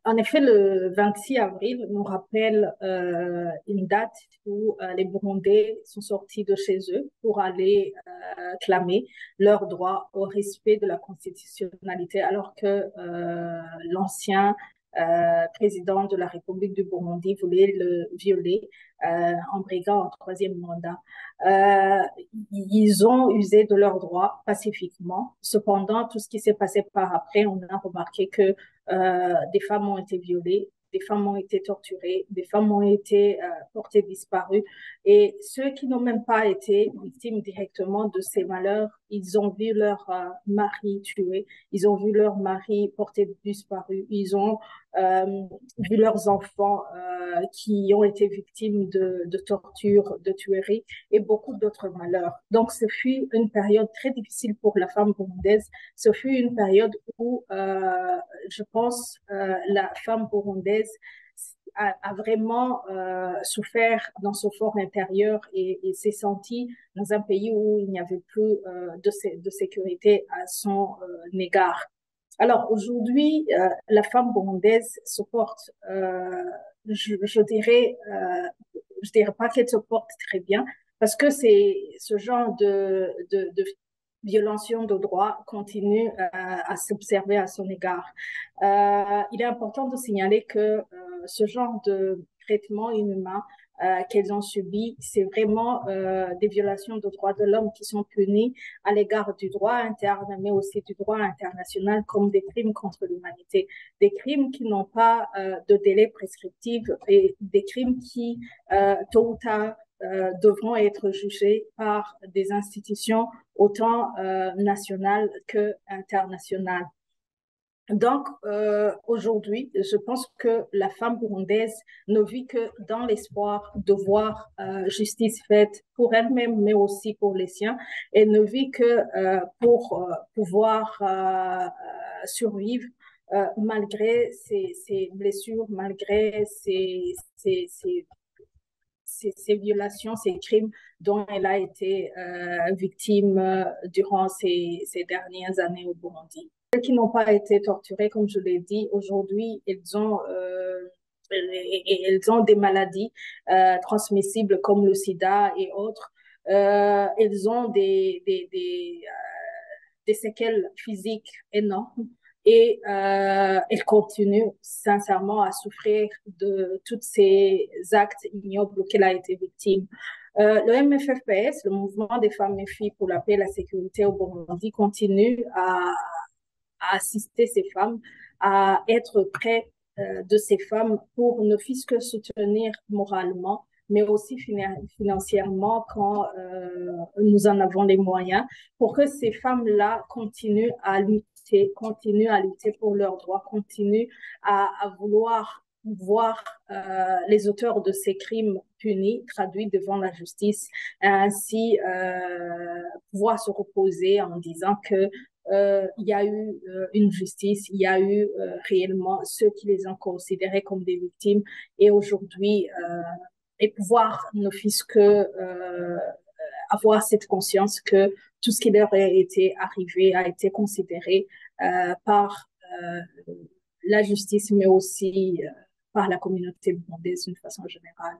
En effet, le 26 avril nous rappelle une date où les Burundais sont sortis de chez eux pour aller clamer leur droit au respect de la constitutionnalité, alors que l'ancien président de la République du Burundi voulait le violer en briguant un troisième mandat. Euh, Ils ont usé de leurs droits pacifiquement. Cependant, tout ce qui s'est passé par après, on a remarqué que des femmes ont été violées, des femmes ont été torturées, des femmes ont été portées disparues. Et ceux qui n'ont même pas été victimes directement de ces malheurs, ils ont vu leur mari tué, ils ont vu leur mari porté disparu, ils ont euh, vu leurs enfants qui ont été victimes de torture, de tueries et beaucoup d'autres malheurs. Donc, ce fut une période très difficile pour la femme burundaise. Ce fut une période où je pense, la femme burundaise a vraiment souffert dans son fort intérieur et s'est sentie dans un pays où il n'y avait plus de sécurité à son égard. Alors aujourd'hui, la femme burundaise se porte, je dirais pas qu'elle se porte très bien, parce que c'est ce genre de violation de droits continue à s'observer à son égard. Il est important de signaler que ce genre de traitement inhumain qu'elles ont subi, c'est vraiment des violations de droits de l'homme qui sont punies à l'égard du droit interne, mais aussi du droit international comme des crimes contre l'humanité, des crimes qui n'ont pas de délai prescriptif et des crimes qui, tôt ou tard, devront être jugés par des institutions autant nationales que internationales. Donc, aujourd'hui, je pense que la femme burundaise ne vit que dans l'espoir de voir justice faite pour elle-même, mais aussi pour les siens, et ne vit que pour pouvoir survivre malgré ses blessures, malgré ces violations, ces crimes dont elle a été victime durant ces dernières années au Burundi. Celles qui n'ont pas été torturées, comme je l'ai dit, aujourd'hui, elles ont des maladies transmissibles comme le sida et autres. Elles ont des séquelles physiques énormes et elle continue sincèrement à souffrir de tous ces actes ignobles qu'elle a été victime. Le MFFPS, le mouvement des femmes et filles pour la paix et la sécurité au Burundi, continue à assister ces femmes, à être près de ces femmes pour ne fût-ce que soutenir moralement, mais aussi financièrement quand nous en avons les moyens, pour que ces femmes-là continuent à lutter pour leurs droits, continuent à vouloir voir les auteurs de ces crimes punis, traduits devant la justice, et ainsi pouvoir se reposer en disant que il y a eu une justice, il y a eu réellement ceux qui les ont considérés comme des victimes et aujourd'hui, et pouvoir ne fût-ce que avoir cette conscience que tout ce qui leur a été arrivé a été considéré par la justice, mais aussi par la communauté burundaise d'une façon générale.